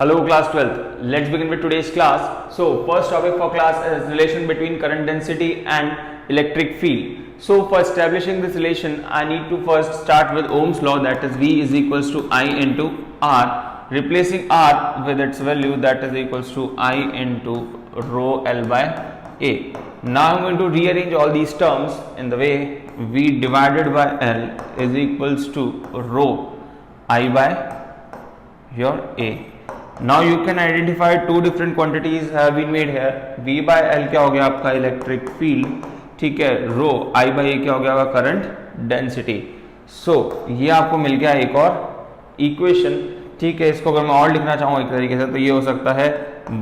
Hello class 12th. Let's begin with today's class. So first topic for class is relation between current density and electric field. So for establishing this relation I need to first start with Ohm's law, that is V is equals to I into R, replacing R with its value, that is equals to I into rho L by A. Now I'm going to rearrange all these terms in the way V divided by L is equals to rho I by your A. Now you can identify two different quantities have been made here. V by L क्या हो गया आपका electric field, ठीक है. रो I by A क्या हो गया आपका करंट डेंसिटी. सो ये आपको मिल गया एक और इक्वेशन, ठीक है. इसको अगर मैं और लिखना चाहूँ एक तरीके से तो ये हो सकता है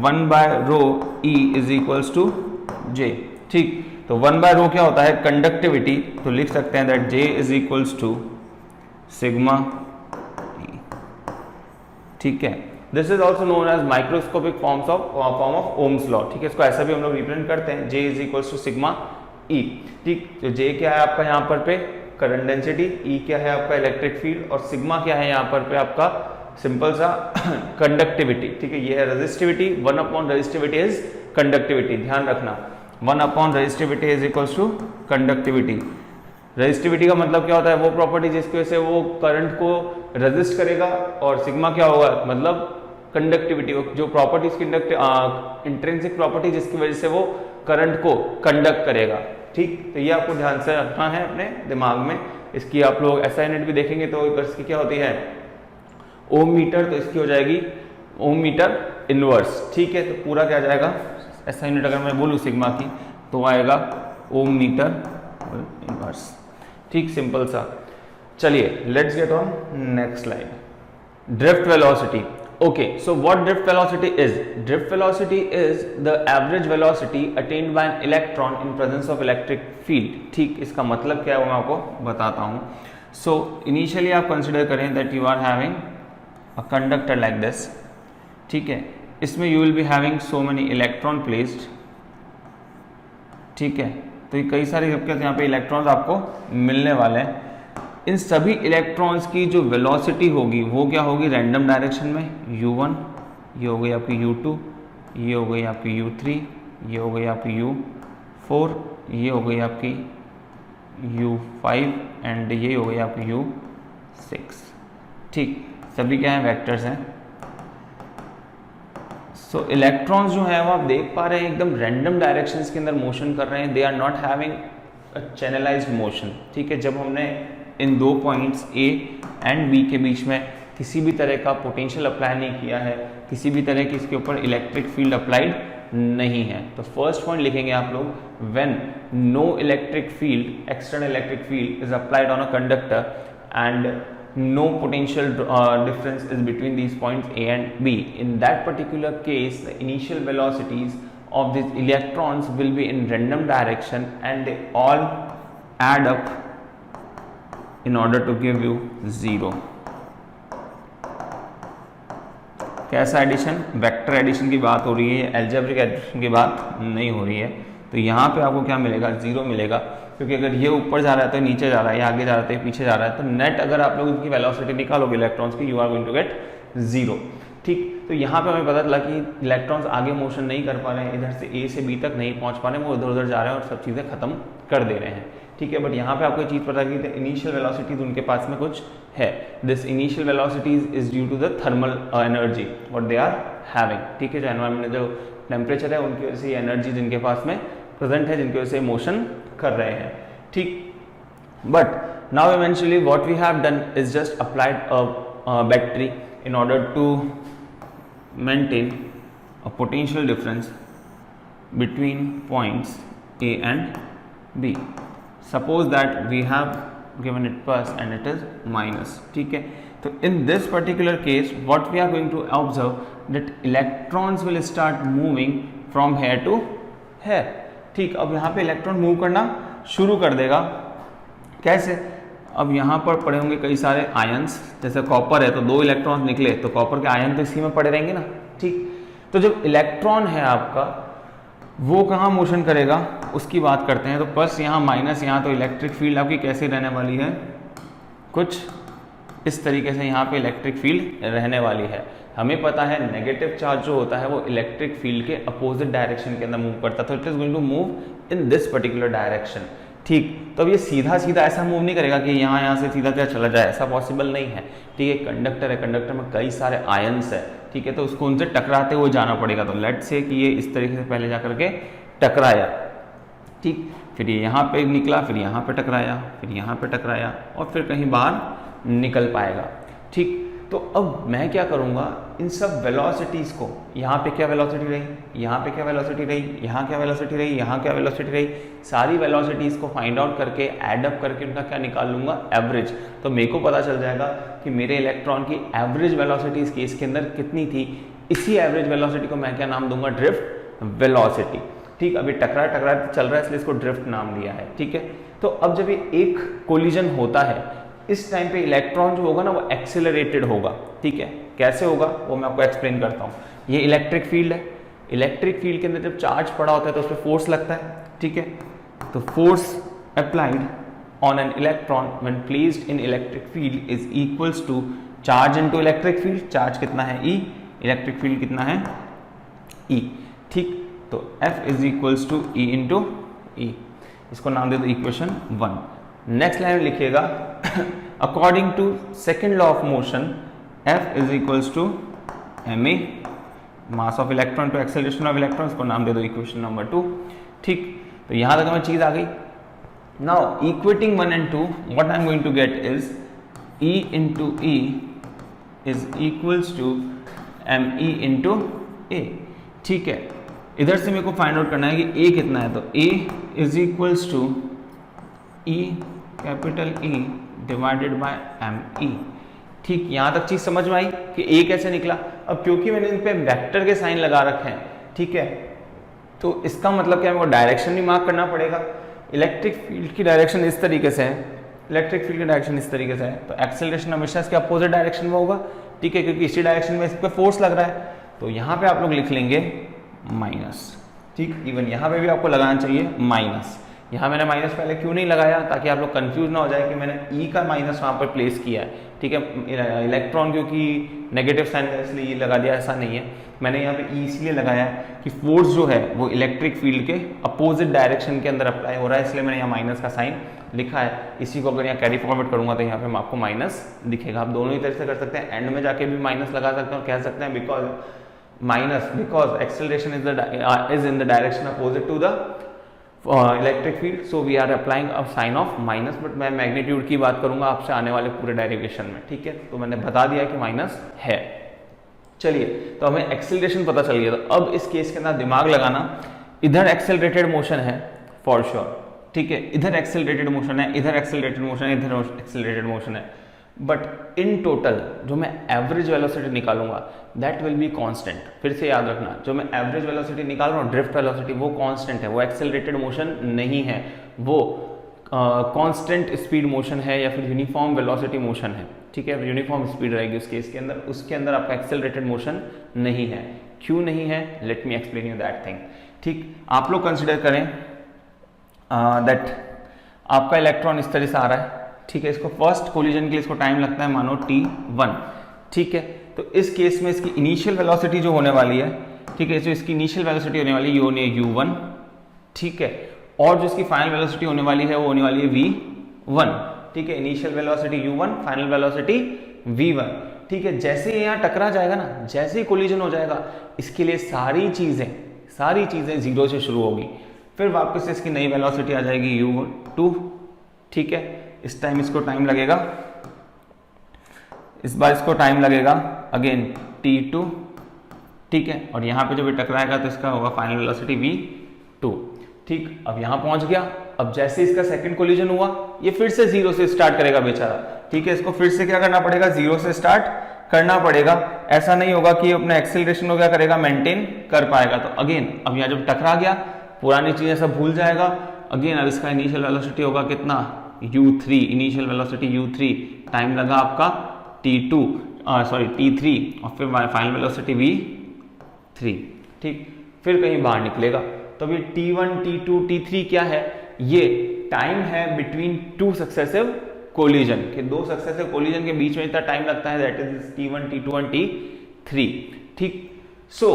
1 by rho E is equals to J, ठीक. तो 1 बाय रो क्या होता है कंडक्टिविटी, तो लिख सकते हैं that J is equals to sigma E, ठीक है. This is also known as microscopic form of Ohm's law, ठीक है. इसको ऐसा भी हम लोग रिप्रेजेंट करते हैं, J is equals to sigma E, ठीक. तो J क्या है आपका यहाँ पर पे करंट डेंसिटी, E क्या है आपका इलेक्ट्रिक फील्ड और सिग्मा क्या है यहाँ पर पे आपका सिंपल सा कंडक्टिविटी, ठीक है. ये है resistivity, 1 upon resistivity is conductivity. ध्यान रखना 1 upon resistivity is equals to conductivity. Resistivity का मतलब क्या होता है, वो प्रॉपर्टी जिसकी वजह से वो करंट को रेजिस्ट करेगा, और सिग्मा क्या होगा मतलब कंडक्टिविटी, जो प्रॉपर्टी इंट्रिंसिक प्रॉपर्टी जिसकी वजह से वो करंट को कंडक्ट करेगा, ठीक. तो ये आपको ध्यान से रखना है अपने दिमाग में. इसकी आप लोग SI यूनिट भी देखेंगे तो इसकी क्या होती है ओम मीटर, तो इसकी हो जाएगी ओम मीटर इनवर्स, ठीक है. तो पूरा क्या जाएगा SI यूनिट अगर मैं बोलूँ सिग्मा की तो आएगा ओम मीटर इनवर्स, ठीक. सिंपल सा. चलिए let's get on next slide. Drift velocity. Okay, so what drift velocity is? Drift velocity is the average velocity attained by an electron in presence of electric field, ठीक. इसका मतलब क्या है वो मैं आपको बताता हूँ. So initially आप consider करें that you are having a conductor like this, ठीक है. इसमें you will be having so many electron placed, ठीक है. तो ये कई सारे यहाँ पे इलेक्ट्रॉन्स आपको मिलने वाले हैं. इन सभी इलेक्ट्रॉन्स की जो वेलोसिटी होगी वो क्या होगी रैंडम डायरेक्शन में, u1, ये हो गई आपकी u2, ये हो गई आपकी u3, ये हो गई आपकी u4, ये हो गई आपकी u5 एंड ये हो गई आपकी u6, ठीक. सभी क्या हैं वेक्टर्स हैं. सो इलेक्ट्रॉन्स जो है वो आप देख पा रहे हैं एकदम रैंडम डायरेक्शंस के अंदर मोशन कर रहे हैं. They are not having a channelised motion, ठीक है. जब हमने इन दो पॉइंट्स A एंड B के बीच में किसी भी तरह का पोटेंशियल अप्लाई नहीं किया है, किसी भी तरह की इसके ऊपर इलेक्ट्रिक फील्ड अप्लाइड नहीं है, तो फर्स्ट पॉइंट लिखेंगे आप लोग when no electric field external electric field is applied on a conductor and no potential difference is between these points A and B. In that particular case, the initial velocities of these electrons will be in random direction and they all add up in order to give you 0. कैसा addition, vector addition की बात हो रही है, algebraic addition की बात नहीं हो रही है. तो यहाँ पे आपको क्या मिलेगा 0 मिलेगा, क्योंकि अगर ये ऊपर जा रहा है तो नीचे जा रहा है, ये आगे जा रहा है तो पीछे जा रहा है. तो नेट अगर आप लोग इनकी वेलोसिटी निकालोगे इलेक्ट्रॉन्स की, you are going to get 0, ठीक. तो यहाँ पे हमें पता चला कि इलेक्ट्रॉन्स आगे मोशन नहीं कर पा रहे हैं, इधर से A से B तक नहीं पहुँच पा रहे हैं, वो इधर उधर जा रहे हैं और सब चीज़ें खत्म कर दे रहे हैं, ठीक है. बट यहाँ पे आपको एक चीज़ पता कि इनिशियल वेलोसिटीज उनके पास में कुछ है. This initial velocities is due to the thermal energy what they are having, ठीक है. जो एनवायरमेंट में जो टेम्परेचर है उनकी वजह से एनर्जी जिनके पास में प्रेजेंट है, जिनकी वजह से मोशन कर रहे हैं, ठीक. But now eventually what we have done is just applied a battery in order to maintain a potential difference between points A and B. Suppose that we have given it plus and it is minus, ठीक है. तो in this particular case what we are going to observe that electrons will start moving from here to here, ठीक. अब यहाँ पे electron move करना शुरू कर देगा. कैसे, अब यहाँ पर पड़े होंगे कई सारे आयंस, जैसे कॉपर है तो 2 इलेक्ट्रॉन्स निकले तो कॉपर के आयन तो इसी में पड़े रहेंगे ना, ठीक. तो जब इलेक्ट्रॉन है आपका वो कहाँ मोशन करेगा उसकी बात करते हैं. तो प्लस यहाँ माइनस यहाँ, तो इलेक्ट्रिक फील्ड आपकी कैसे रहने वाली है, कुछ इस तरीके से यहाँ पे इलेक्ट्रिक फील्ड रहने वाली है. हमें पता है नेगेटिव चार्ज जो होता है वो इलेक्ट्रिक फील्ड के अपोजिट डायरेक्शन के अंदर मूव करता है, तो it is going to move in this particular direction. ठीक, तो अब ये सीधा सीधा ऐसा मूव नहीं करेगा कि यहाँ से सीधा सीधा चला जाए, ऐसा पॉसिबल नहीं है। ठीक है, कंडक्टर है, कंडक्टर में कई सारे आयंस है, ठीक है, तो उसको उनसे टकराते हुए जाना पड़ेगा। तो लेट से कि ये इस तरीके से पहले जा करके टकराया, ठीक, फिर ये यहाँ पे निकला, फिर यहाँ पे टकराया, फिर यहाँ पे टकराया और फिर कहीं बाहर निकल पाएगा। ठीक, तो अब मैं क्या करूँगा, इन सब वेलोसिटीज़ को, यहाँ पे क्या वेलोसिटी रही, यहाँ पे क्या वेलोसिटी रही, यहाँ क्या वेलोसिटी रही, यहाँ क्या वेलोसिटी रही, सारी वेलोसिटीज़ को फाइंड आउट करके ऐड अप करके उनका क्या निकाल लूँगा, एवरेज। तो मेरे को पता चल जाएगा कि मेरे इलेक्ट्रॉन की एवरेज वेलोसिटी इस केस के अंदर कितनी थी। इसी एवरेज वेलोसिटी को मैं क्या नाम दूंगा, ड्रिफ्ट वेलोसिटी। ठीक, अभी टकरा चल रहा है इसलिए इसको ड्रिफ्ट नाम दिया है। ठीक है, तो अब जब ये एक कोलिजन होता है, इस टाइम पे इलेक्ट्रॉन जो होगा ना वो एक्सेलरेटेड होगा। ठीक है, कैसे होगा वो मैं आपको एक्सप्लेन करता हूँ। ये इलेक्ट्रिक फील्ड है, इलेक्ट्रिक फील्ड के अंदर जब चार्ज पड़ा होता है तो उस पर फोर्स लगता है। ठीक है, तो force applied on an electron when placed in electric field is equals to charge into electric field. Charge कितना है, E, इलेक्ट्रिक फील्ड कितना है, E। ठीक, तो F is equals to E into E। इसको नाम दे दो इक्वेशन 1। नेक्स्ट लाइन लिखिएगा, according to second law of motion F is equals to ma, mass of electron to acceleration of electron, इसको नाम दे दो इक्वेशन नंबर 2। ठीक, तो यहां तक हमें चीज आ गई। Now equating 1 and 2, what I am going to get is E into E is equals to me into A। ठीक है, इधर से मेरे को फाइंड आउट करना है कि A कितना है, तो A is equals to E capital E divided by ME। ठीक, यहाँ तक चीज समझ में आई कि A कैसे निकला। अब क्योंकि मैंने इन पे वेक्टर के साइन लगा रखे हैं, ठीक है, तो इसका मतलब क्या है, मेरे को डायरेक्शन भी मार्क करना पड़ेगा। इलेक्ट्रिक फील्ड की डायरेक्शन इस तरीके से है, इलेक्ट्रिक फील्ड की डायरेक्शन इस तरीके से है, तो एक्सेलरेशन हमेशा इसके अपोजिट डायरेक्शन में होगा। ठीक है, क्योंकि इसी डायरेक्शन में इस पर फोर्स लग रहा है, तो यहाँ पे आप लोग लिख लेंगे माइनस। ठीक, इवन यहाँ पे भी आपको लगाना चाहिए माइनस। यहाँ मैंने माइनस पहले क्यों नहीं लगाया, ताकि आप लोग कंफ्यूज ना हो जाए कि मैंने E का माइनस वहाँ पर प्लेस किया है। ठीक है, इलेक्ट्रॉन क्योंकि नेगेटिव साइन है इसलिए E लगा दिया, ऐसा नहीं है। मैंने यहाँ पे E इसलिए लगाया है कि फोर्स जो है वो इलेक्ट्रिक फील्ड के अपोजिट डायरेक्शन के अंदर अप्लाई हो रहा है, इसलिए मैंने यहाँ माइनस का साइन लिखा है। इसी को अगर यहाँ कैरी फॉरवर्ड करूँगा तो यहाँ पे आपको माइनस दिखेगा। आप दोनों ही तरह से कर सकते हैं, एंड में जाके भी माइनस लगा सकते हैं और कह सकते हैं because acceleration is in the direction opposite to the electric field, so we are applying a sign of minus. बट मैं मैग्नीट्यूड की बात करूंगा आपसे आने वाले पूरे डेरिवेशन में। ठीक है, तो मैंने बता दिया कि माइनस है। चलिए, तो हमें एक्सेलरेशन पता चल गया। तो अब इस केस के अंदर दिमाग लगाना, इधर एक्सेलरेटेड मोशन है फॉर श्योर। ठीक है, इधर एक्सेलरेटेड मोशन है, इधर एक्सेलरेटेड मोशन है, इधर एक्सेलरेटेड मोशन है, बट इन टोटल जो मैं एवरेज वेलोसिटी निकालूंगा दैट विल बी कांस्टेंट। फिर से याद रखना, जो मैं एवरेज वेलोसिटी निकाल रहा हूँ, ड्रिफ्ट वेलोसिटी, वो कांस्टेंट है, वो एक्सेलरेटेड मोशन नहीं है, वो कांस्टेंट स्पीड मोशन है या फिर यूनिफॉर्म वेलोसिटी मोशन है। ठीक है, यूनिफॉर्म स्पीड रहेगी उस केस के अंदर, उसके अंदर आपका एक्सेलरेटेड मोशन नहीं है। क्यों नहीं है, let me explain you that thing. ठीक, आप लोग कंसिडर करें दैट आपका इलेक्ट्रॉन इस तरह से आ रहा है। ठीक है, इसको फर्स्ट कोलिजन के लिए इसको टाइम लगता है मानो t1। ठीक है, तो इस केस में इसकी इनिशियल वेलोसिटी जो होने वाली है, ठीक है, जो इसकी इनिशियल वेलोसिटी होने वाली है u1। ठीक है, और जो इसकी फाइनल वेलोसिटी होने वाली है वो होने वाली है v1। ठीक है, initial velocity u1, final velocity v1। ठीक है, जैसे ही यहाँ टकरा जाएगा ना, जैसे ही कोलिजन हो जाएगा, इसके लिए सारी चीजें जीरो से शुरू होगी, फिर वापस इसकी नई वेलोसिटी आ जाएगी u2। ठीक है, इस टाइम इसको टाइम लगेगा, इस बार इसको टाइम लगेगा अगेन t2। ठीक है, और यहाँ पे जब ये टकराएगा तो इसका होगा फाइनल वेलोसिटी v2। ठीक, अब यहाँ पहुंच गया। अब जैसे इसका सेकंड कोलिजन हुआ, ये फिर से जीरो से स्टार्ट करेगा बेचारा। ठीक है, इसको फिर से क्या करना पड़ेगा, जीरो से स्टार्ट करना पड़ेगा। ऐसा नहीं होगा कि अपना एक्सेलरेशन को क्या करेगा, मेंटेन कर पाएगा। तो अगेन अब यहाँ जब टकरा गया, पुरानी चीजें सब भूल जाएगा। अगेन अब इसका इनिशियल वेलोसिटी होगा कितना, u3, initial velocity u3, time लगा आपका t2 t3, और फिर फाइनल वेलोसिटी v3। ठीक, फिर कहीं बाहर निकलेगा। तो अभी t1, t2, t3 क्या है, ये टाइम है बिटवीन टू सक्सेसिव कोलिजन के, दो सक्सेसिव कोलिजन के बीच में इतना टाइम लगता है, that is t1, t2 and 3। ठीक, सो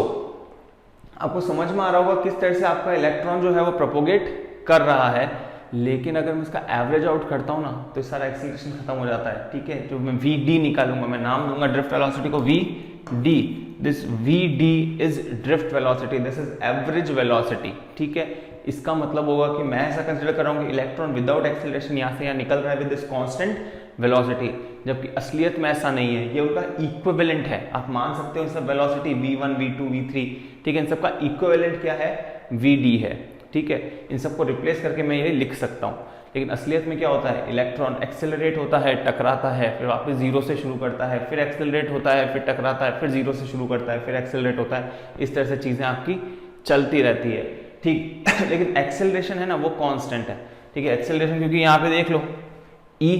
आपको समझ में आ रहा होगा किस तरह से आपका इलेक्ट्रॉन जो है वो प्रोपोगेट कर रहा है। लेकिन अगर मैं इसका एवरेज आउट करता हूं ना तो इस सारा एक्सीलरेशन खत्म हो जाता है। ठीक है, जो मैं वी डी निकालूंगा, मैं नाम दूंगा ड्रिफ्ट वेलोसिटी को v d. This v D is drift velocity, this is average velocity. ठीक है, इसका मतलब होगा कि मैं ऐसा कंसिडर कर रहा हूँ कि इलेक्ट्रॉन विदाउट एक्सीलरेशन यहाँ से यहाँ निकल रहा है विद दिस कांस्टेंट वेलोसिटी, जबकि असलियत में ऐसा नहीं है। ये उनका इक्विवेलेंट है, आप मान सकते हो सब वेलोसिटी v1 v2 v3। ठीक है, इन सबका इक्विवेलेंट क्या है, vd है। ठीक है, इन सबको रिप्लेस करके मैं ये लिख सकता हूँ। लेकिन असलियत में क्या होता है, इलेक्ट्रॉन एक्सेलरेट होता है, टकराता है, फिर वापस जीरो से शुरू करता है, फिर एक्सेलरेट होता है, फिर टकराता है, फिर जीरो से शुरू करता है, फिर एक्सेलरेट होता है। इस तरह से चीजें आपकी चलती रहती है। ठीक लेकिन एक्सेलरेशन है ना वो कांस्टेंट है। ठीक है, एक्सेलरेशन क्योंकि यहाँ पे देख लो E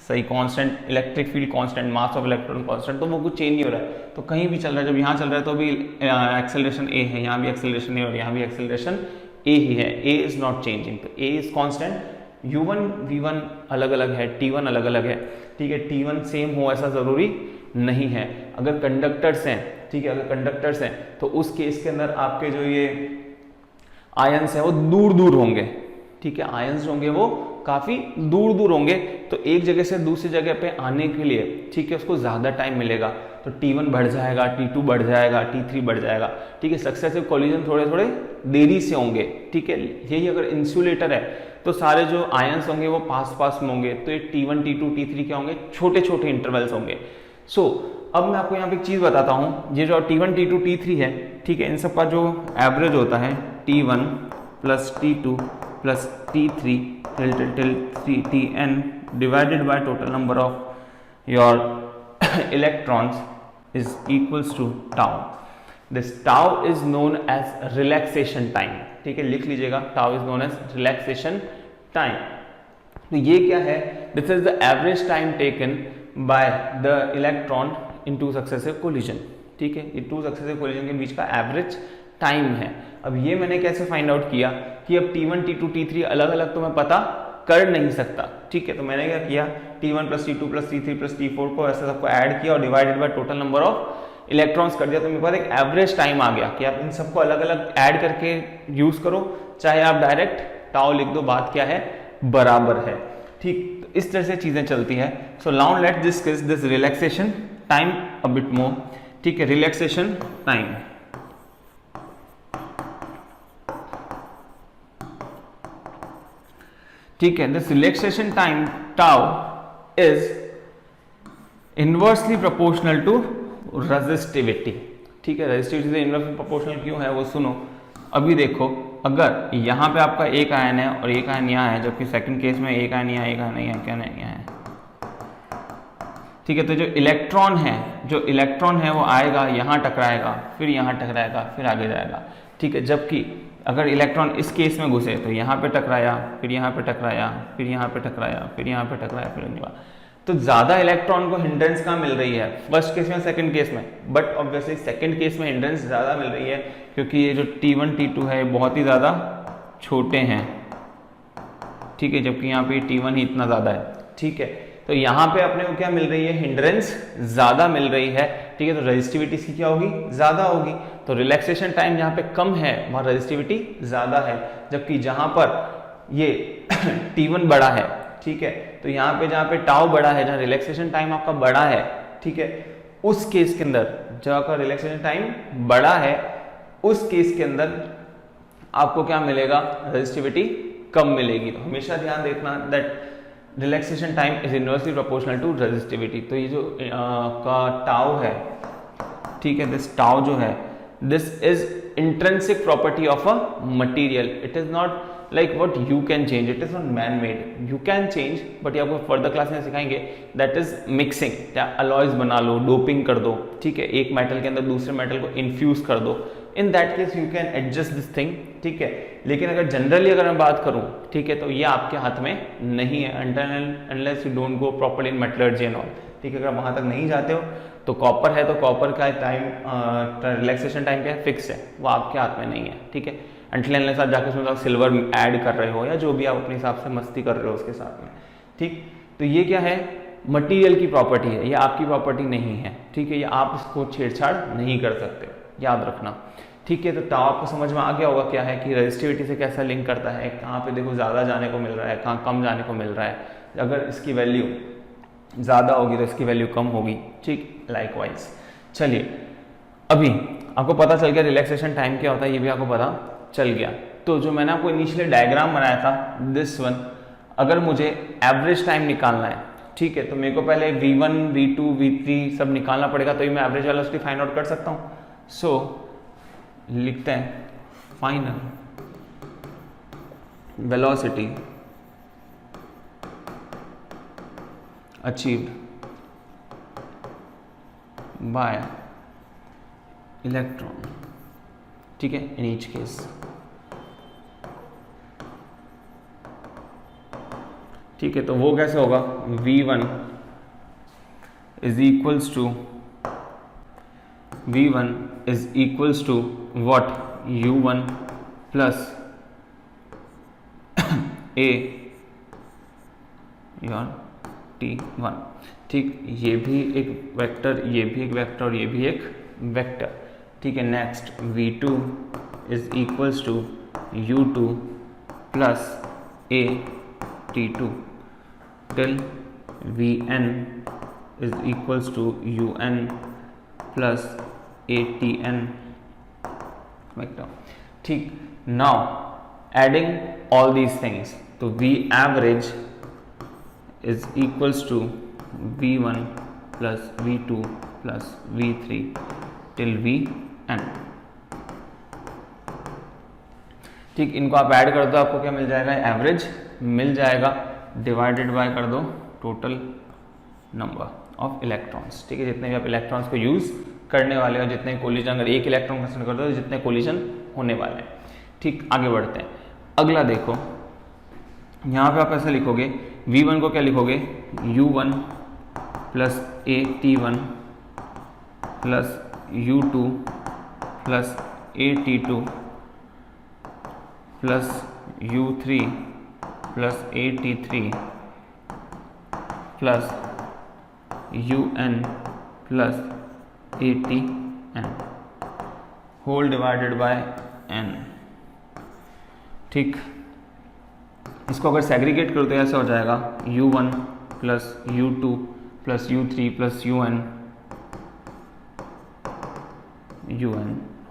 सही constant, electric field constant, mass of electron constant, तो वो कुछ चेंज नहीं हो रहा है। तो कहीं भी चल रहा है, जब यहाँ चल रहा है तो भी एक्सेलरेशन A है, यहाँ भी एक्सेलरेशन A और यहाँ भी एक्सेलरेशन A ही है। A इज नॉट चेंजिंग, तो A is constant. U1 V1 अलग अलग है, T1 अलग अलग है। ठीक है, T1 सेम हो ऐसा जरूरी नहीं है। अगर कंडक्टर्स हैं, ठीक है, अगर कंडक्टर्स हैं तो उस केस के अंदर आपके जो ये आयंस है वो दूर दूर होंगे। ठीक है, आयंस होंगे वो काफी दूर दूर होंगे, तो एक जगह से दूसरी जगह पे आने के लिए, ठीक है, उसको ज्यादा टाइम मिलेगा। तो T1 बढ़ जाएगा, T2 बढ़ जाएगा, T3 बढ़ जाएगा। ठीक है, सक्सेसिव कोलिजन थोड़े थोड़े देरी से होंगे। ठीक है, यही अगर इंसुलेटर है तो सारे जो आयंस होंगे वो पास पास में होंगे, तो ये T1 T2 T3 क्या होंगे, छोटे छोटे इंटरवल्स होंगे। सो अब मैं आपको यहाँ पे एक चीज बताता हूँ, ये जो T1 T2 T3 है, ठीक है, इन सब का जो एवरेज होता है T1 plus T2 plus T3 till Tn divided by total number of your electrons is equals to tau. This tau is known as relaxation time. ठीक है, लिख लीजिएगा, tau is known as relaxation time. तो ये क्या है, this is the average time taken by the electron in two successive collision. ठीक है, ये two successive collision के बीच का एवरेज टाइम है। अब ये मैंने कैसे फाइंड आउट किया कि अब T1 T2 T3 अलग अलग तो मैं पता कर नहीं सकता। ठीक है, तो मैंने क्या किया, T1 plus T2 plus T3 plus T4 को ऐसे सबको ऐड किया और divided by total number of electrons कर दिया, तो मेरे पास एक एवरेज टाइम आ गया कि आप इन सबको अलग अलग ऐड करके यूज करो, चाहे आप डायरेक्ट टाउ लिख दो, बात क्या है, बराबर है। ठीक, तो इस तरह से चीजें चलती है। So now let's discuss this relaxation time a bit more. ठीक है, रिलैक्सेशन टाइम, ठीक है, this relaxation time tau is inversely proportional to resistivity. ठीक है, रेजिस्टिविटी से इनवर्सली प्रोपोर्शनल क्यों है वो सुनो। अभी देखो, अगर यहाँ पे आपका एक आयन है और एक आयन यहाँ है, जबकि सेकंड केस में एक आयन यहाँ, एक आयन यहाँ, क्या नहीं यहाँ है। ठीक है, तो जो इलेक्ट्रॉन है वो आएगा, यहाँ टकराएगा, फिर यहाँ टकराएगा, फिर आगे जाएगा। ठीक है, जबकि अगर इलेक्ट्रॉन इस केस में घुसे तो यहाँ पे टकराया, फिर यहाँ पे टकराया, फिर यहाँ पे टकराया, फिर यहाँ पे टकराया, फिर नहीं हुआ, तो ज्यादा इलेक्ट्रॉन को हिंड्रेंस कहाँ मिल रही है, फर्स्ट केस में, सेकंड केस में। बट ऑब्वियसली सेकंड केस में हिंड्रेंस ज्यादा मिल रही है, क्योंकि ये जो T1 T2 है बहुत ही ज्यादा छोटे हैं। ठीक है, जबकि यहाँ पे T1 ही इतना ज्यादा है। ठीक है, तो यहाँ पे अपने को क्या मिल रही है, हिंड्रेंस ज्यादा मिल रही है। ठीक है, तो रेजिस्टिविटी इसकी क्या होगी, ज्यादा होगी। तो रिलैक्सेशन टाइम जहाँ पे कम है वहां रेजिस्टिविटी ज्यादा है, जबकि जहां पर ये T1 बड़ा है, ठीक है, तो यहाँ पे जहाँ पे टाउ बड़ा है, जहाँ रिलैक्सेशन टाइम आपका बड़ा है, ठीक है, उस केस के अंदर जहाँ का रिलैक्सेशन टाइम बड़ा है, उस केस के अंदर आपको क्या मिलेगा, रेजिस्टिविटी कम मिलेगी। तो हमेशा ध्यान रखना that relaxation time is inversely proportional to resistivity. तो ये जो का टाउ है, ठीक है, दिस टाउ जो है, this is intrinsic property of a material. It is not like what you can change. It is not man made. You can change, but ये आपको further class में सिखाएंगे, that is mixing. क्या alloys बना लो, doping कर दो, ठीक है, एक मेटल के अंदर दूसरे मेटल को infuse कर दो, in that case you can adjust this thing, ठीक है। लेकिन अगर जनरली अगर मैं बात करूं, ठीक है, तो ये आपके हाथ में नहीं है, unless you don't go properly in metallurgy and all, ठीक है। अगर वहां तक नहीं जाते हो तो कॉपर है, तो कॉपर का टाइम रिलैक्सेशन टाइम क्या है, फिक्स है, वो आपके हाथ में नहीं है, ठीक है। अनटिल अनलेस आप जाके उसमें सिल्वर ऐड कर रहे हो या जो भी आप अपने हिसाब से मस्ती कर रहे हो उसके साथ में, ठीक। तो ये क्या है, मटेरियल की प्रॉपर्टी है, ये आपकी प्रॉपर्टी नहीं है, ठीक है, ये आप इसको छेड़छाड़ नहीं कर सकते, याद रखना, ठीक है। तो ताऊ आपको समझ में आ गया होगा क्या है कि रेजिस्टिविटी से कैसा लिंक करता है, कहाँ पे देखो ज़्यादा जाने को मिल रहा है, कहाँ कम जाने को मिल रहा है, अगर इसकी वैल्यू ज़्यादा होगी तो इसकी वैल्यू कम होगी, ठीक, लाइकवाइज। चलिए अभी आपको पता चल गया रिलैक्सेशन टाइम क्या होता है, ये भी आपको पता चल गया। तो जो मैंने आपको इनिशियली डायग्राम बनाया था दिस वन, अगर मुझे एवरेज टाइम निकालना है, ठीक है, तो मेरे को पहले v1 v2 v3 सब निकालना पड़ेगा, तो ये मैं एवरेज वेलोसिटी फाइंड आउट कर सकता हूँ। सो लिखते हैं final velocity achieved by electron, ठीक है, इन ईच केस, ठीक है। तो वो कैसे होगा, v1 is equals to what, u1 plus a your t1, ठीक, ये भी एक वेक्टर, ये भी एक वेक्टर और ये भी एक वेक्टर, ठीक है। Next v2 is equals to u2 plus a t2 till vn is equals to un plus atn vector, ठीक। now adding all these things, तो v average is equals to v1 plus v2 plus v3 till vn, ठीक। इनको आप add कर दो, आपको क्या मिल जाएगा, एवरेज मिल जाएगा, डिवाइडेड बाय कर दो टोटल नंबर ऑफ इलेक्ट्रॉन्स, ठीक है, जितने भी आप इलेक्ट्रॉन्स को यूज करने वाले हो, जितने कोलिजन, अगर एक इलेक्ट्रॉन कंसिडर कर दो जितने कोलिजन होने वाले हैं, ठीक। आगे बढ़ते हैं, अगला देखो, यहाँ पे आप ऐसे लिखोगे, v1 को क्या लिखोगे, u1 plus at1 plus u2 plus at2 plus u3 plus at3 plus un plus atn whole divided by n, ठीक। इसको अगर सेग्रीगेट करो तो ऐसा हो जाएगा u1 plus u2 plus u3 plus un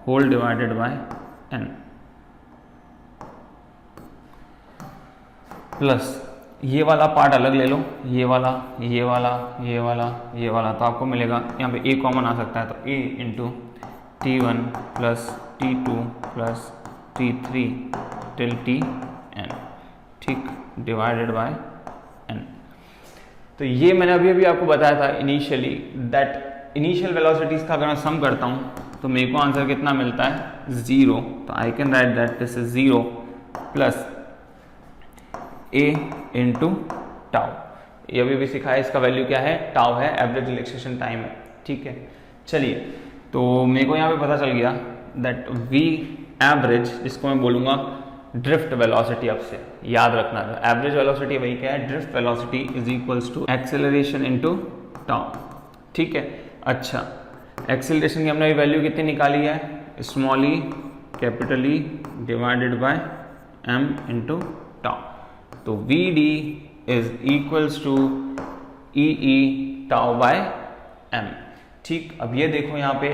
whole divided by n plus ये वाला पार्ट अलग ले लो, ये वाला, ये वाला, ये वाला, ये वाला, तो आपको मिलेगा यहाँ पे a कॉमन आ सकता है, तो a into t1 plus t2 plus t3 till tn, ठीक, डिवाइडेड बाय n। तो ये मैंने अभी अभी आपको बताया था इनिशियली दैट इनिशियल वेलोसिटीज का अगर मैं सम करता हूँ तो मेरे को आंसर कितना मिलता है, 0, तो I can write that this is 0 plus a into tau, ये अभी भी सिखाया, इसका वैल्यू क्या है, टाउ है, एवरेज रिलैक्सेशन टाइम है, ठीक है। चलिए, तो मेरे को यहाँ पे पता चल गया दैट v एवरेज, जिसको मैं बोलूँगा ड्रिफ्ट वेलोसिटी, आपसे याद रखना है, एवरेज वेलोसिटी वही क्या है, drift velocity is equals to acceleration into tau, ठीक है। अच्छा, एक्सेलरेशन की हमने वैल्यू कितनी निकाली है, small E capital E divided by m into tau, तो vd is equals to e tau by m, ठीक। अब ये देखो यहाँ पे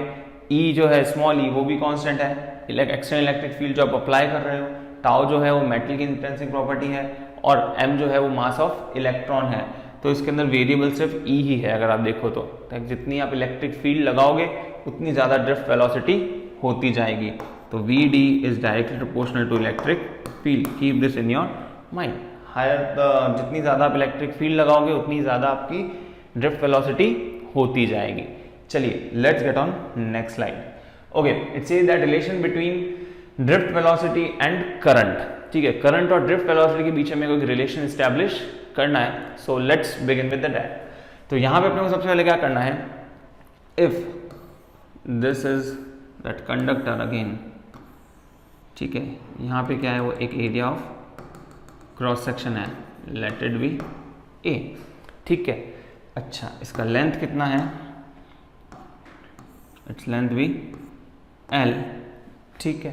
E जो है स्मॉल ई वो भी कांस्टेंट है, एक्सटर्नल इलेक्ट्रिक फील्ड जो आप अप्लाई कर रहे हो, टाउ जो है वो मेटल की इंट्रिंसिक प्रॉपर्टी है और m जो है वो मास ऑफ इलेक्ट्रॉन है, तो इसके अंदर वेरिएबल सिर्फ E ही है। अगर आप देखो तो जितनी आप इलेक्ट्रिक फील्ड लगाओगे उतनी ज़्यादा ड्रिफ्ट वेलोसिटी होती जाएगी, तो Vd is directly proportional to electric field, keep this in your mind. Higher जितनी ज़्यादा आप इलेक्ट्रिक फील्ड लगाओगे उतनी ज़्यादा आपकी ड्रिफ्ट वेलोसिटी होती जाएगी। चलिए, let's get on next slide. Okay, it says that relation between drift velocity and current, ठीक है, करंट और ड्रिफ्ट वेलोसिटी के बीच में कोई रिलेशन एस्टैब्लिश करना है। So let's begin with the that. तो यहाँ पे अपने को सबसे पहले क्या करना है, if this is that conductor again, ठीक है, यहाँ पे क्या है, वो एक एरिया ऑफ क्रॉस सेक्शन है, लेट इट बी ए, ठीक है। अच्छा, इसका लेंथ कितना है, इट्स लेंथ भी L, ठीक है।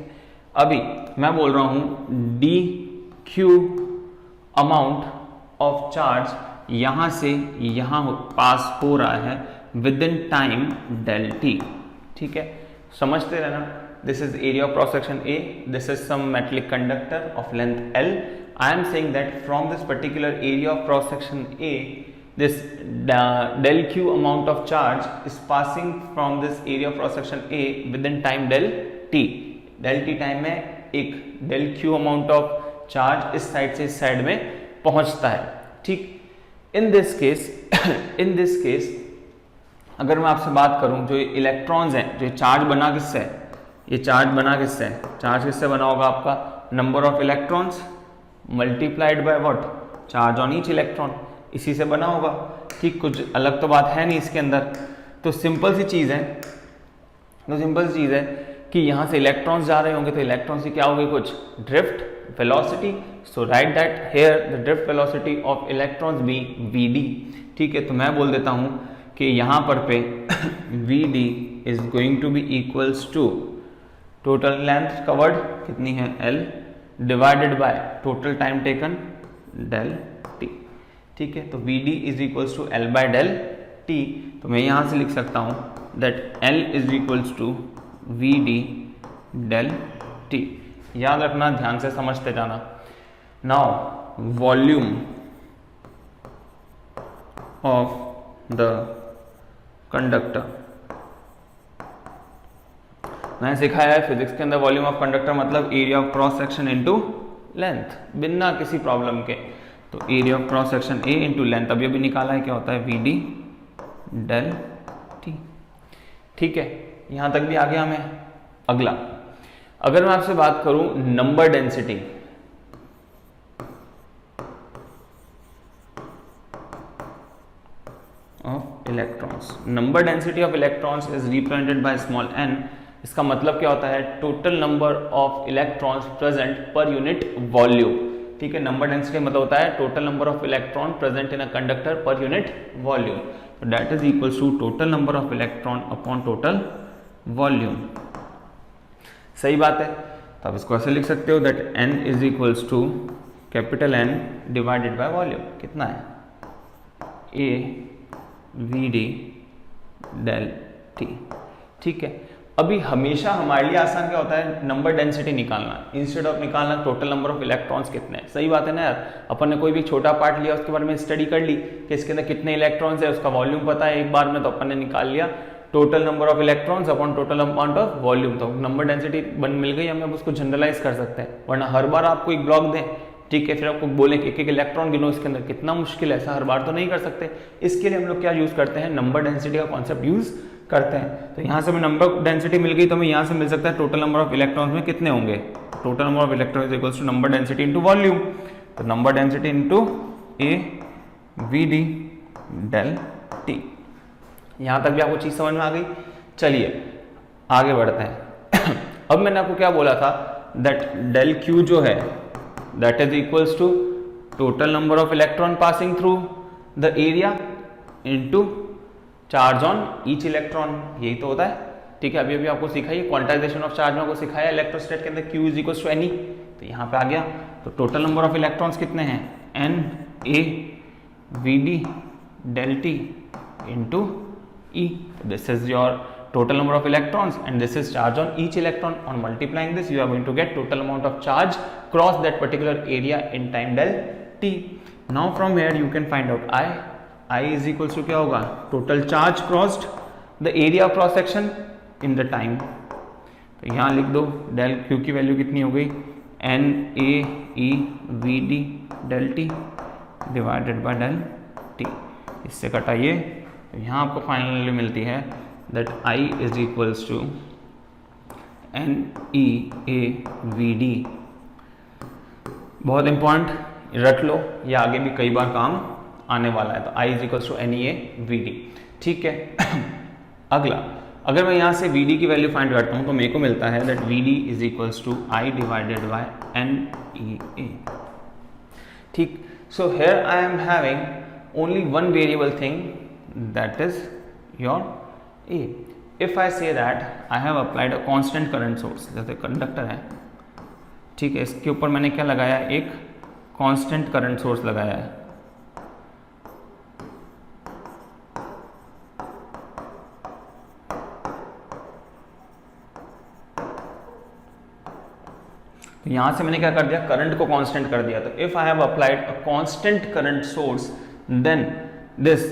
अभी मैं बोल रहा हूं d q amount of charge यहां से यहां पास हो रहा है within time del t, ठीक है, समझते रहना। This is area of cross section A, this is some metallic conductor of length L. I am saying that from this particular area of cross section A, this del q amount of charge is passing from this area of cross section A within time del t. Del t time में एक del q amount of charge इस side से इस side में पहुंचता है, ठीक। In this case अगर मैं आपसे बात करूं, जो इलेक्ट्रॉन्स हैं, जो चार्ज बना किससे है, ये चार्ज बना किससे है, चार्ज किससे बना होगा आपका, number of electrons multiplied by what, charge on each electron, इसी से बना होगा, ठीक। कुछ अलग तो बात है नहीं इसके अंदर। तो सिंपल सी चीज़ है कि यहाँ से इलेक्ट्रॉन्स जा रहे होंगे तो इलेक्ट्रॉन से क्या होगी, कुछ drift velocity. So write that here the drift velocity of electrons be v, ठीक है। तो मैं बोल देता हूँ कि यहाँ पर पे v D is going to be equals to total length covered कितनी है L divided by total time taken del t, ठीक है। तो v D is equals to L by del t. तो मैं यहाँ से लिख सकता हूँ that L is equals to we D del t. याद रखना, ध्यान से समझते जाना। Now volume of the conductor, मैंने सिखाया है फिजिक्स के अंदर वॉल्यूम ऑफ कंडक्टर मतलब area of cross section into length, बिना किसी प्रॉब्लम के। तो area of cross section A into length, अभी अभी निकाला है, क्या होता है वी डी डेल टी, ठीक है। यहां तक भी आ गया हमें। अगला, अगर मैं आपसे बात करूं number density, of electrons, number density of electrons is represented by small n। इसका मतलब क्या होता है, total number of electrons present per unit volume, ठीक है। नंबर डेंसिटी मतलब होता है total number of electron present in a conductor per unit volume. तो that is equals to total number of electron upon total volume. सही बात है। तो आप इसको ऐसे लिख सकते हो that n is equals to capital N divided by volume. कितना है, A v D del t, ठीक है। अभी हमेशा हमारे लिए आसान क्या होता है, नंबर डेंसिटी निकालना, इंस्टेड ऑफ निकालना टोटल नंबर ऑफ इलेक्ट्रॉन्स कितने हैं। सही बात है ना यार, अपन ने कोई भी छोटा पार्ट लिया, उसके बारे में स्टडी कर ली कि इसके अंदर कितने इलेक्ट्रॉन्स है, उसका वॉल्यूम पता है एक बार में, तो अपन ने निकाल लिया total number of electrons upon total amount of volume. तो नंबर डेंसिटी मिल गई हमें, अब उसको जनरलाइज कर सकते हैं। वरना हर बार आपको एक ब्लॉक दें, ठीक है, फिर आपको बोले कि एक एक इलेक्ट्रॉन गिनो इसके अंदर, कितना मुश्किल है, ऐसा हर बार तो नहीं कर सकते। इसके लिए हम लोग क्या यूज करते हैं, नंबर डेंसिटी का कॉन्सेप्ट यूज करते हैं। तो यहाँ से हमें नंबर डेंसिटी मिल गई, तो हमें यहाँ से मिल सकता है टोटल नंबर ऑफ इलेक्ट्रॉन्स में कितने होंगे, total number of electrons equals to number density into volume. तो number density into A we D del T. यहाँ तक भी आपको चीज समझ में आ गई। चलिए आगे बढ़ते हैं। अब मैंने आपको क्या बोला था, दैट डेल क्यू जो है that is equals to total number of electron passing through the area into charge on each electron, यही तो होता है, ठीक है। अभी अभी आपको सिखाइए क्वांटाइजेशन ऑफ चार्ज में आपको सिखाया इलेक्ट्रोस्टैट के अंदर Q is equals to n e. तो यहाँ पे आ गया, तो टोटल नंबर ऑफ इलेक्ट्रॉन्स कितने हैं, n a we D del t into e. This is your total number of electrons and this is charge on each electron. On multiplying this you are going to get total amount of charge cross that particular area in time del t. Now from here you can find out I is equals to क्या होगा, total charge crossed the area of cross section in the time. तो यहाँ लिख दो del q की value कितनी हो गई, n a e v d del t divided by del t। इससे कटाइए, तो यहाँ आपको फाइनली मिलती है that I is equals to n e a v d। बहुत इंपॉर्टेंट, रट लो, ये आगे भी कई बार काम आने वाला है। तो I is equals to n e a v d, ठीक है। अगला, अगर मैं यहाँ से v d की वैल्यू फाइंड करता हूँ तो मेरे को मिलता है that v d is equals to I divided by n e a, ठीक। So here I am having only one variable thing that is your A. If I say that I have applied a constant current source, जैसे conductor है, ठीक है, इसके ऊपर मैंने क्या लगाया, एक कांस्टेंट करंट सोर्स लगाया है, तो यहां से मैंने क्या कर दिया, करंट को कांस्टेंट कर दिया। तो if I have applied a constant current source then this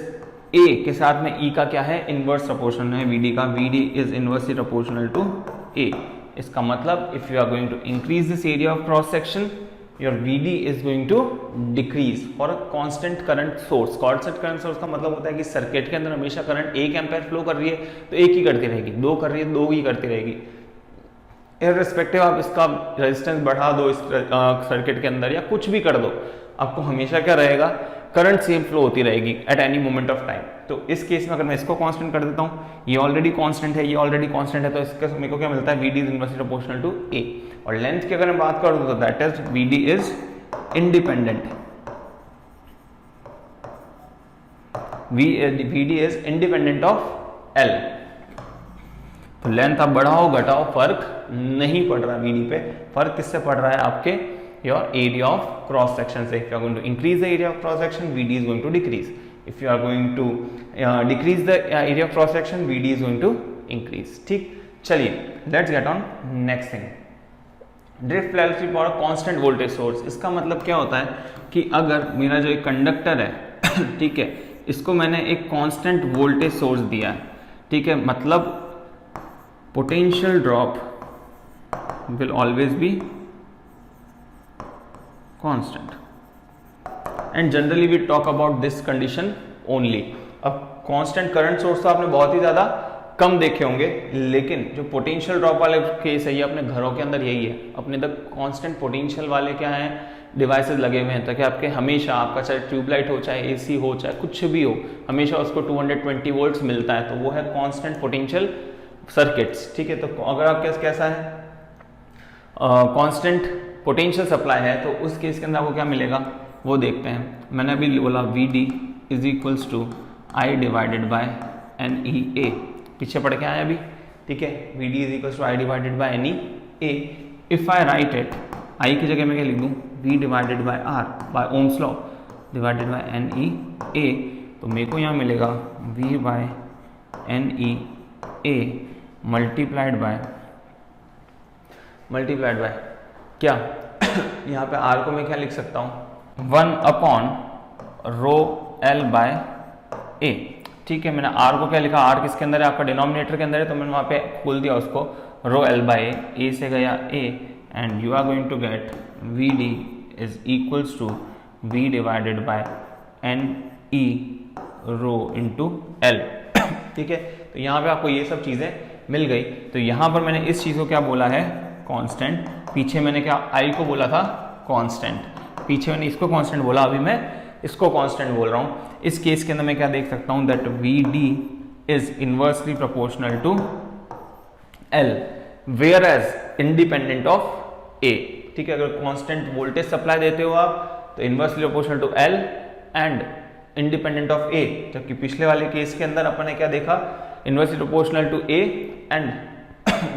A के साथ में ई का क्या है, इनवर्स प्रोपोर्शनल है वीडी का, VD is inversely proportional to A. इसका मतलब if you are going to increase this area of cross section, your VD is going to decrease for a constant current source. Constant current source का मतलब होता है कि circuit के अंदर हमेशा करंट 1 एम्पीयर फ्लो कर रही है तो एक ही करती रहेगी, 2 कर रही है 2 ही करती रहेगी, इररिस्पेक्टिव आप इसका रेजिस्टेंस बढ़ा दो इस सर्किट के अंदर या कुछ भी कर दो, आपको हमेशा क्या रहेगा, करंट सेम फ्लो होती रहेगी at any moment of time. तो इस केस में अगर मैं इसको कांस्टेंट कर देता हूँ, ये ऑलरेडी कांस्टेंट है, ये ऑलरेडी कांस्टेंट है, तो इसका मेरे को क्या मिलता है, VD is inversely proportional to A. और लेंथ की अगर मैं बात करूँ तो that is VD is independent, VD is independent of L. तो लेंथ आप बढ़ाओ घटाओ फर्क नहीं पड़ रहा वीडी पे, फर्क किससे पड़ रहा है, आपके your area of cross section से। If you are going to increase the area of cross section, VD is going to decrease. If you are going to decrease the area of cross section, VD is going to increase. ठीक, चलिए let's get on next thing, drift velocity for a constant voltage source. इसका मतलब क्या होता है कि अगर मेरा जो एक कंडक्टर है ठीक है, इसको मैंने एक कांस्टेंट वोल्टेज सोर्स दिया है, ठीक है, मतलब potential drop will always be constant and generally we talk about this condition only। अब constant current source तो आपने बहुत ही ज़्यादा कम देखे होंगे, लेकिन जो पोटेंशियल ड्रॉप वाले केस है ये अपने घरों के अंदर यही है। अपने तक कांस्टेंट पोटेंशियल वाले क्या हैं, डिवाइसेस लगे हुए हैं ताकि आपके हमेशा आपका चाहे ट्यूबलाइट हो, चाहे एसी हो, चाहे कुछ भी हो, हमेशा उसको 220 वोल्ट्स मिलता है, तो वो है कांस्टेंट पोटेंशियल सर्किट्स। ठीक है, तो अगर आपके पास कैसा है, कांस्टेंट पोटेंशियल सप्लाई है, तो उस केस के अंदर आपको क्या मिलेगा वो देखते हैं। मैंने अभी बोला V D is equals to I divided by N E A, पीछे पढ़ के आए अभी, ठीक है, V D is equals to I divided by N E A. If I write it, I की जगह मैं क्या लिख दूँ, V divided by R by Ohm's law divided by N E A, तो मेरे को यहाँ मिलेगा V by N E A multiplied by क्या यहाँ पे आर को मैं क्या लिख सकता हूँ, 1 upon row L by A. ठीक है, मैंने आर को क्या लिखा, आर किसके अंदर है, आपका डिनोमिनेटर के अंदर है, तो मैंने वहाँ पे खोल दिया उसको, रो एल बाय ए से गया A, and you are going to get V D is equals to V divided by N E rho into L. ठीक है, तो यहाँ पे आपको ये सब चीज़ें मिल गई। तो यहाँ पर मैंने इस चीज़ को क्या बोला है, कांस्टेंट, पीछे मैंने क्या आई को बोला था कांस्टेंट, पीछे मैंने इसको कांस्टेंट बोला, अभी मैं इसको कांस्टेंट बोल रहा हूँ। इस केस के अंदर मैं क्या देख सकता हूँ, that V D is inversely proportional to L whereas independent of A. ठीक है, अगर कांस्टेंट वोल्टेज सप्लाई देते हो आप तो inversely proportional to L and independent of A, जबकि पिछले वाले केस के अंदर अपन ने क्या देखा, inversely proportional to a and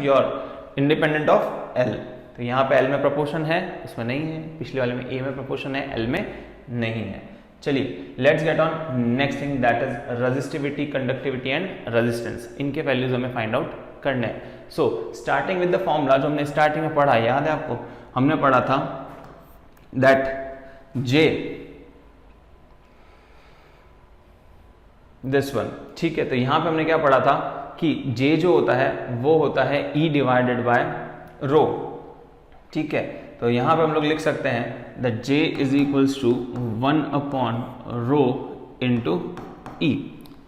your independent of L. तो यहाँ पे एल में प्रोपोर्शन है, इसमें नहीं है, पिछले वाले में ए में प्रोपोर्शन है, एल में नहीं है। चलिए let's get on next thing, that is resistivity, conductivity and resistance. इनके वैल्यूज हमें फाइंड आउट करने हैं। So starting with the formula, जो हमने स्टार्टिंग में पढ़ा, याद है आपको, हमने पढ़ा था दैट जे दिस वन। ठीक है, तो यहां पे हमने क्या पढ़ा था कि जे जो होता है वो होता है ई डिवाइडेड बाय रो। ठीक है, तो यहां पे हम लोग लिख सकते हैं that J is equals to 1 upon rho into E.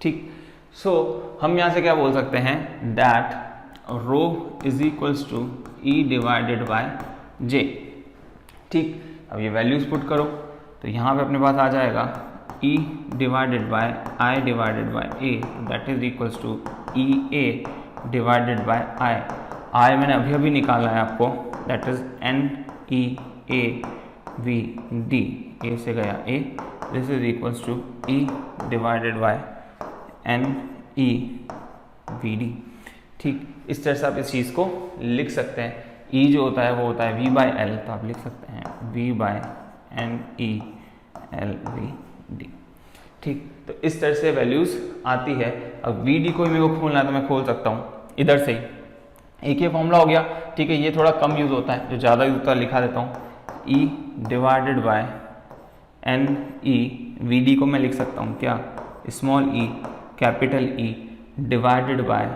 ठीक, सो हम यहां से क्या बोल सकते हैं, that rho is equals to E divided by J. ठीक, अब ये वैल्यूज पुट करो तो यहां पे अपने पास आ जाएगा E divided by I divided by A, that is equals to EA divided by I मैंने अभी निकाला है आपको, that is NEAVD, A से गया A, this is equals to E divided by n E V d. ठीक, इस तरह से आप इस चीज़ को लिख सकते हैं। ई जो होता है वो होता है वी बाई एल, तो आप लिख सकते हैं v by N e l v d. ठीक, तो इस तरह से वैल्यूज आती है। अब वी डी को मेरे को खोलना है तो मैं खोल सकता हूँ इधर से ही। एक ये फॉर्मूला हो गया। ठीक है, ये थोड़ा कम यूज़ होता है, जो ज़्यादा यूज होता है लिखा देता हूँ। E divided by N E V D को मैं लिख सकता हूँ क्या, small E capital E divided by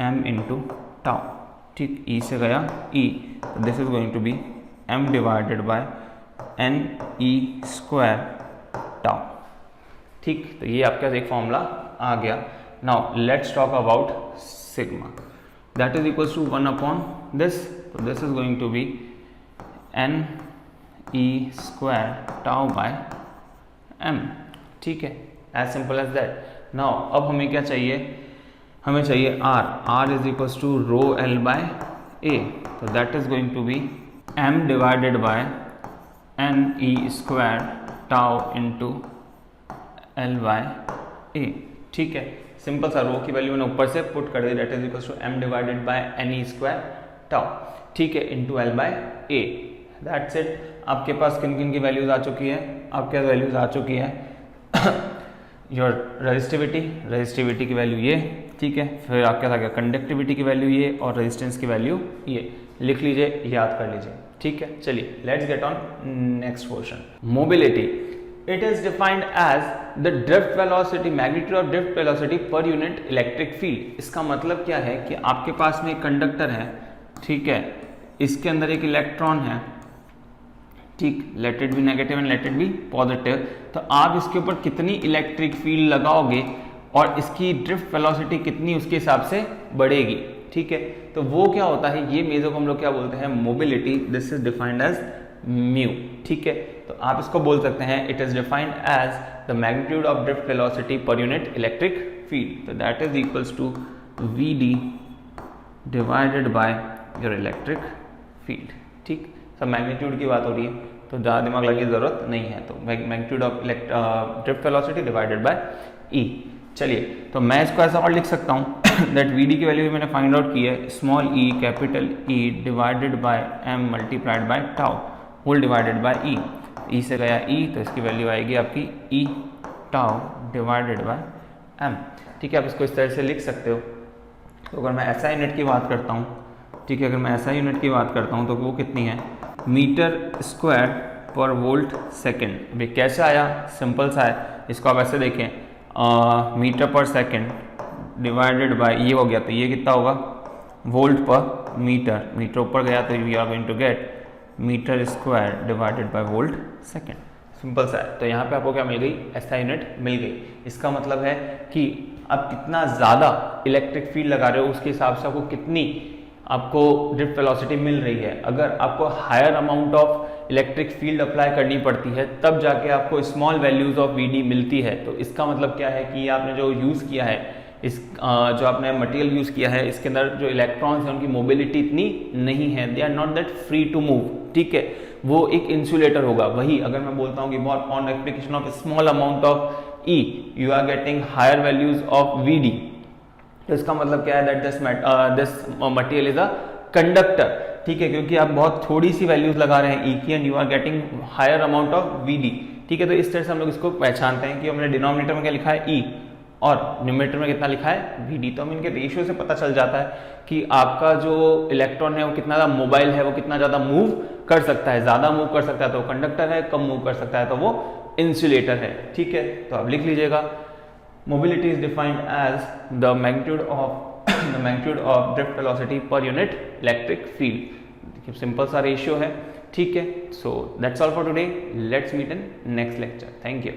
M into tau. ठीक, ई से गया ई, तो this is going to be M divided by N E square tau. ठीक, तो ये आपके पास एक फॉर्मूला आ गया। Now let's talk about sigma, that is equals to 1 upon this, तो this is going to B N E square tau by M. ठीक है, as simple as that. Now अब हमें क्या चाहिए, हमें चाहिए R, R is equals to rho L by A, तो that is going to be M divided by N E square tau into L by A. ठीक है, सिंपल सा, रो की वैल्यू मैंने ऊपर से पुट कर दी, that is equals to M divided by N E square tau. ठीक है, into L by A, that's it. आपके पास किन किन की वैल्यूज आ चुकी है, आपके पास वैल्यूज आ चुकी है योर रेजिस्टिविटी की वैल्यू ये। ठीक है, फिर आपके पास आ गया कंडक्टिविटी की वैल्यू ये और रेजिस्टेंस की वैल्यू ये। लिख लीजिए, याद कर लीजिए। ठीक है, चलिए let's get on next question. Mobility, it is defined as the drift velocity, magnitude of drift velocity per unit electric field. इसका मतलब क्या है कि आपके पास में एक कंडक्टर है, ठीक है, इसके अंदर एक इलेक्ट्रॉन है, ठीक, let it be negative and let it be positive, तो आप इसके ऊपर कितनी इलेक्ट्रिक फील्ड लगाओगे और इसकी ड्रिफ्ट वेलोसिटी कितनी उसके हिसाब से बढ़ेगी। ठीक है, तो वो क्या होता है, ये मेजर को हम लोग क्या बोलते हैं, mobility. This is defined as mu. ठीक है, तो आप इसको बोल सकते हैं it is defined as the magnitude of drift velocity per unit electric field, तो that is equals to we D divided by your electric field. ठीक, सब मैग्नीट्यूड की बात हो रही है तो ज़्यादा दिमाग लगने की जरूरत नहीं है, तो magnitude of drift velocity divided by E. चलिए, तो मैं इसको ऐसा और लिख सकता हूँ दैट वी डी की वैल्यू भी मैंने फाइंड आउट की है, small E capital E divided by M multiplied by tau whole divided by E. E से गया ई, तो इसकी वैल्यू आएगी आपकी E tau divided by M. ठीक है, आप इसको इस तरह से लिख सकते हो। तो अगर मैं ऐसा यूनिट की बात करता हूँ, ठीक है, अगर मैं ऐसा यूनिट की बात करता हूँ तो वो कितनी है, मीटर स्क्वायर पर वोल्ट सेकेंड। अभी कैसे आया, सिंपल सा है, इसको आप ऐसे देखें, मीटर पर सेकेंड डिवाइडेड बाय ये हो गया, तो ये कितना होगा, वोल्ट पर मीटर, मीटर ऊपर गया तो we are going to get metre square divided by volt second. Simple सा है। तो यहाँ पे आपको क्या मिल गई, ऐसा यूनिट मिल गई। इसका मतलब है कि आप कितना ज़्यादा इलेक्ट्रिक फील्ड लगा रहे हो उसके हिसाब से आपको कितनी आपको ड्रिफ्ट वेलोसिटी मिल रही है। अगर आपको higher amount of electric field apply करनी पड़ती है तब जाके आपको small values of v d मिलती है। तो इसका मतलब क्या है कि आपने जो यूज़ किया है, इस जो आपने मटेरियल यूज़ किया है, इसके अंदर जो इलेक्ट्रॉन्स हैं उनकी मोबिलिटी इतनी नहीं है, they are not that free to move. ठीक है, वो एक इंसुलेटर होगा। वही अगर मैं बोलता हूँ कि बहुत on application of small amount of e you are getting higher values of v d, तो इसका मतलब क्या है, that this material is a conductor. ठीक है, क्योंकि आप बहुत थोड़ी सी वैल्यूज लगा रहे हैं ई की and you are getting higher amount of v d. ठीक है, तो इस तरह से हम लोग इसको पहचानते हैं कि हमने डिनोमिनेटर में क्या लिखा है ई और न्यूमरेटर में कितना लिखा है वी डी। तो हम इनके रेशियो से पता चल जाता है कि आपका जो इलेक्ट्रॉन है वो कितना ज़्यादा मोबाइल है, वो कितना ज़्यादा मूव कर सकता है। ज़्यादा मूव कर सकता है तो कंडक्टर है, कम मूव कर सकता है तो वो इंसुलेटर है। ठीक है, तो आप लिख लीजिएगा, mobility is defined as the magnitude of drift velocity per unit electric field. Simple सा रेशियो है। ठीक है, so that's all for today, let's meet in next lecture. Thank you.